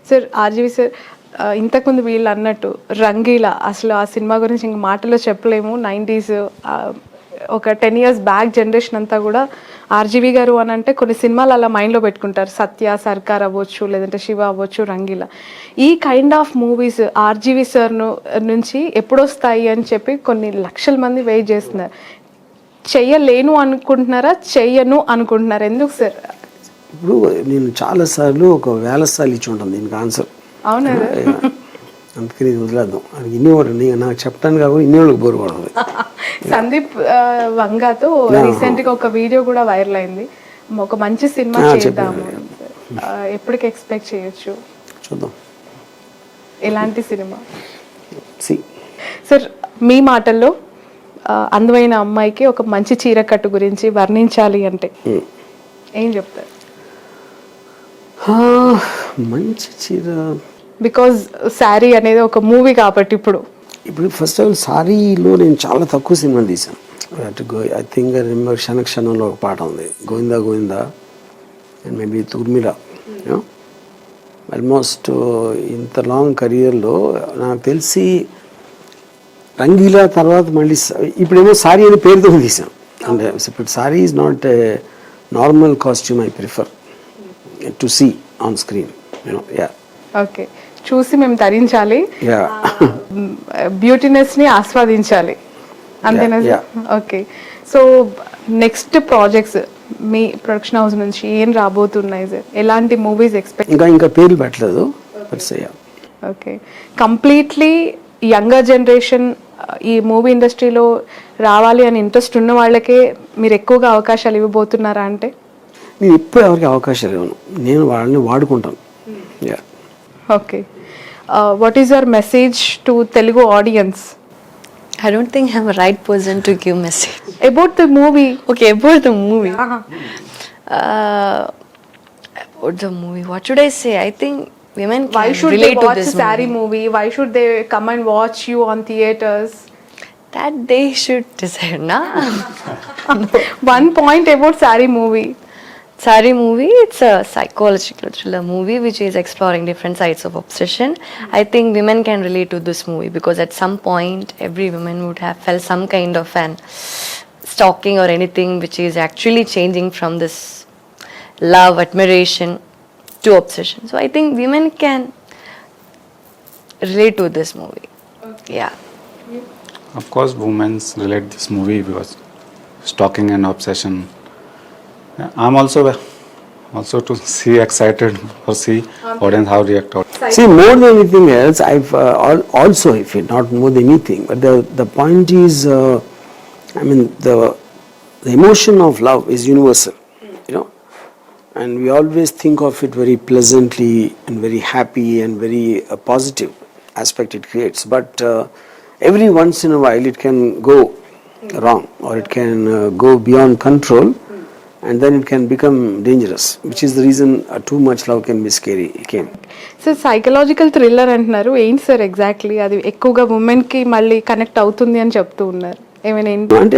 Sir RGV sir ఇంతకుముందు వీళ్ళు అన్నట్టు రంగీలా అసలు ఆ సినిమా గురించి ఇంక మాటలో చెప్పలేము. 90s ఒక 10 years బ్యాక్ జనరేషన్ అంతా కూడా ఆర్జీవి గారు అని అంటే కొన్ని సినిమాలు అలా మైండ్లో పెట్టుకుంటారు. సత్య, సర్కార్ అవ్వచ్చు, లేదంటే శివ అవ్వచ్చు, రంగీలా. ఈ kind of movies RGV sir నుంచి ఎప్పుడొస్తాయి అని చెప్పి కొన్ని లక్షల మంది వెయిట్ చేస్తున్నారు. చెయ్యలేను అనుకుంటున్నారా, చెయ్యను అనుకుంటున్నారా? ఎందుకు సార్? ఇప్పుడు నేను చాలాసార్లు ఒక 1000 సార్లు ఇచ్చి ఉంటాను దీనికి ఆన్సర్. అవునా? అందుకని ఇది వదిలేద్దాం. అది ఇన్నివాడు నాకు చెప్పడానికి కాకుండా ఇన్నివాళ్ళకి బోరు పడుతుంది. సందీప్ వంగాతో రీసెంట్గా ఒక వీడియో కూడా వైరల్ అయింది. ఒక మంచి సినిమా చేద్దాము, ఎప్పటికి ఎక్స్పెక్ట్ చేయొచ్చు? చూద్దాం ఎలాంటి సినిమా. సార్ మీ మాటల్లో అందమైన అమ్మాయికి ఒక మంచి చీరకట్టు గురించి వర్ణించాలి అంటే ఏం చెప్తారు? మంచి చీర, బికాజ్ శారీ అనేది ఒక మూవీ కాబట్టి ఇప్పుడు ఫస్ట్ ఆఫ్ ఆల్ సారీలో నేను చాలా తక్కువ సినిమాలు తీసాను. ఐ థింక్ ఐ రిమెంబర్ క్షణక్షణంలో ఒక పాట ఉంది, గోవిందా గోవిందా అండ్ మేబీ తూర్మిళ. ఆల్మోస్ట్ ఇంత లాంగ్ కెరియర్లో నాకు తెలిసి రంగీలా తర్వాత మళ్ళీ ఇప్పుడేమో సారీ అనే పేరుతో తీసాను. అంటే ఇప్పుడు sari is not a normal costume. I prefer to see on screen. Okay, చూసి మేము ధరించాలి, బ్యూటీనెస్ ని ఆస్వాదించాలి, అంతేనా? ఓకే, సో నెక్స్ట్ ప్రాజెక్ట్స్ మీ ప్రొడక్షన్ హౌస్ నుంచి ఏం రాబోతున్నాయి సార్? ఎలాంటి మూవీస్ ఎక్స్పెక్ట్? ఇంకా పేర్లు పెట్టలేదు. ఓకే, కంప్లీట్లీ యంగర్ జనరేషన్ ఈ మూవీ ఇండస్ట్రీలో రావాలి అని ఇంట్రెస్ట్ ఉన్న వాళ్ళకే మీరు ఎక్కువగా అవకాశాలు ఇవ్వబోతున్నారా? అంటే నేను ఎప్పుడు ఎవరికి అవకాశాలు ఇవ్వను, నేను వాళ్ళని వాడుకుంటాను. Okay, what is your message to Telugu audience? I don't think I'm a right person to give message. About the movie. Okay, about the movie. About the movie, what should I say? I think women can why should relate they watch to this Sari movie? Why should they come and watch you on theaters? That they should decide, na? One point about Sari movie. Sari movie, it's a psychological thriller movie which is exploring different sides of obsession. I think women can relate to this movie because at some point every woman would have felt some kind of an stalking or anything which is actually changing from this love, admiration to obsession. So I think women can relate to this movie. Okay. Yeah. Of course, women relate this movie because stalking and obsession. I'm also to see excited or see audience how react. See, more than anything else, I've also, if it not more than anything, but the point is, I mean, the emotion of love is universal, you know, and we always think of it very pleasantly and very happy and very positive aspect it creates. But every once in a while, it can go wrong or it can go beyond control. And then it can become dangerous, which is the reason too much love can be scary. Sir psychological thriller అంటున్నారు, ఏంటి sir exactly? అది ఎక్కువగా women కి మళ్ళీ connect అవుతుంది అని చెప్తూ ఉన్నారు. ఏమైనా అంటే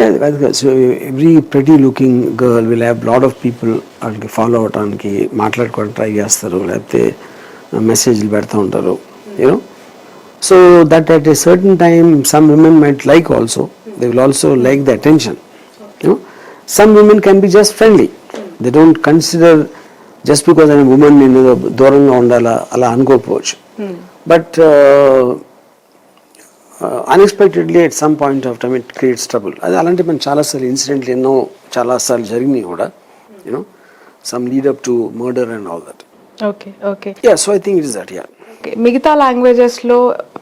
every pretty looking girl will have lot of people వాళ్ళకి ఫాలో అవడానికి మాట్లాడుకోవడానికి ట్రై చేస్తారు, లేకపోతే మెసేజ్లు పెడతా ఉంటారు, you know. So that at a certain time some women might like also, they will also like the attention, you know. Some women can be just friendly. They don't consider just because I'm a woman నేను దూరంగా ఉండాలా అలా అనుకోకపోవచ్చు. But unexpectedly at some point of time it creates trouble. అది అలాంటి మన చాలాసార్లు ఇన్సిడెంట్లు ఎన్నో చాలాసార్లు జరిగినాయి కూడా, you know, some lead up to murder and all that. Okay okay, Yeah, so I think it is that, yeah. మిగతా లాంగ్వేజెస్ లో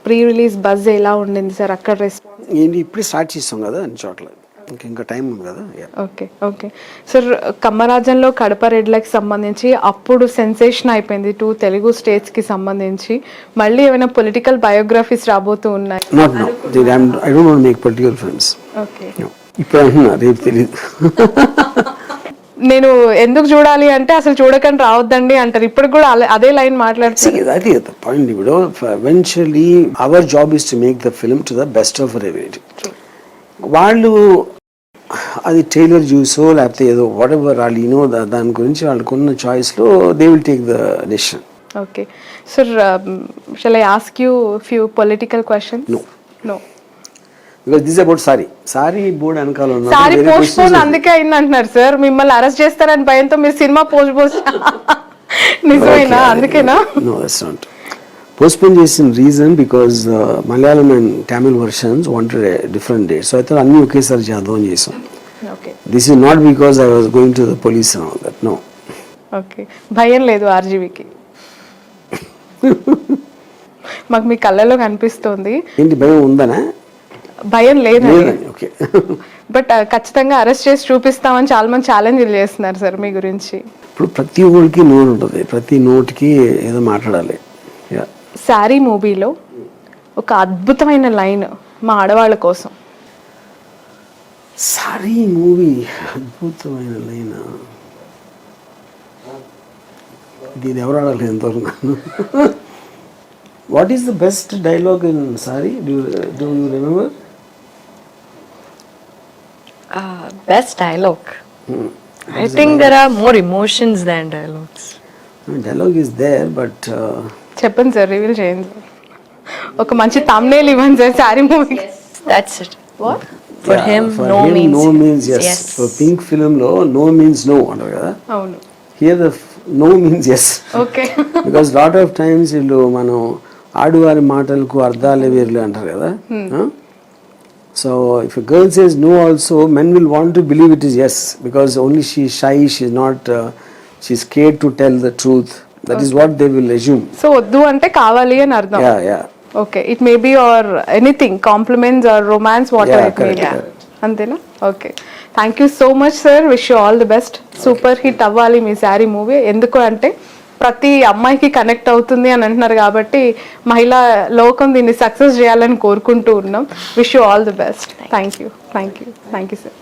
ప్రీ రిలీజ్ బజ్ ఎలా ఉండింది సార్ అక్కడ రెస్పాన్స్? ఏంటి ఇప్పుడే స్టార్ట్ చేస్తాం కదా అన్ని చోట్ల, ఇంకా టైం ఉంది కదా. ఓకే ఓకే సార్, కమ్మరాజన్లో కడప రెడ్లకి సంబంధించి అప్పుడు సెన్సేషన్ అయిపోయింది 2 తెలుగు స్టేట్స్ కి సంబంధించి. మళ్ళీ ఏమైనా పొలిటికల్ బయోగ్రఫీస్ రాబోతూ ఉన్నాయి? Not now, I don't want to make political films. Okay, ఇప్పుడు అంటున్నా, రేపు తెలియదు. నేను ఎందుకు చూడాలి అంటే అసలు చూడకండి రావద్దండి అంటారు. ఇప్పుడు కూడా అదే లైన్ మాట్లాడుతుంది. అది పాయింట్. ఇప్పుడు eventually our job is to make the film to the best of our ability. వాళ్ళు అది టైలర్ జ్యూసో లేకపోతే ఏదో వాట్ ఎవర్ వాళ్ళు యూనో దాని గురించి వాళ్ళకున్న చాయిస్లో they will take the decision. Okay sir shall I ask you few political questions? No. No. Because this about Saree. Saree board వెనకాల ఉన్న సారీ పోస్ట్ పోన్ అందుకే అయింది అంటున్నారు సార్. మిమ్మల్ని అరెస్ట్ చేస్తారని భయంతో మీరు సినిమా పోస్ట్ పోస్ట్ నిజమేనా? అందుకేనా? No, that's not. Postpone చేసిన reason because Malayalam and Tamil versions wanted a different date. So I thought అన్ని ఒకేసారి చేద్దాం చేసాం. Okay This is not because I was going to the police and all that. No. Okay. భయం లేదు ఆర్జీవికి? మాకు మీ కళ్ళలో కనిపిస్తుంది. ఏంటి భయం ఉందనా? భయం లేదండి. లేదండి. ఓకే. బట్ ఖచ్చితంగా అరెస్ట్ చేసి చూపిస్తామని చాలా మంది ఛాలెంజ్లు చేస్తున్నారు సార్ మీ గురించి. ఇప్పుడు ప్రతి ఊరికి నోరు ఉంటుంది, ప్రతి నోటికి ఏదో మాట్లాడాలి. Yeah. శారీ మూవీలో ఒక అద్భుతమైన లైన్ మా ఆడవాళ్ళ కోసం. సారీ మూవీ అద్భుతమైన లైన్. ఇది ఎవరు ఆడాలి ఎంతవరకు? What is the best dialogue in sorry? Do you remember? Best dialogue. I think there are more emotions than dialogues. Dialogue is there, but చెప్పండి సార్, రివీల్ చేయండి సార్. ఒక మంచి thumbnail ఇవ్వండి సార్ శారీ మూవీకి. That's it. What? For yeah, him, for no him, means no means yes. yes. For Pink film lo no means no antaru kada. అవును. Here the no means yes. Okay. Because lot of times వీళ్ళు మనం ఆడువారి మాటలకు అర్థాలే వేర్లు అంటారు కదా. So if a girl says no also, men will want to believe it is yes, because only she is shy, she is not she is scared to tell the truth. That is what they will assume. So వద్దు అంటే కావాలి అని అర్థం. Yeah. Okay. It may be or anything, compliments or romance, whatever it may be. అంతేనా? Okay. Thank you so much sir. Wish you all the best. Super hit అవ్వాలి మీ sari movie. ఎందుకు అంటే ప్రతి అమ్మాయికి కనెక్ట్ అవుతుంది అని అంటున్నారు కాబట్టి మహిళా లోకం దీన్ని సక్సెస్ చేయాలని కోరుకుంటూ ఉన్నాం. Wish you all the best. Thank you sir.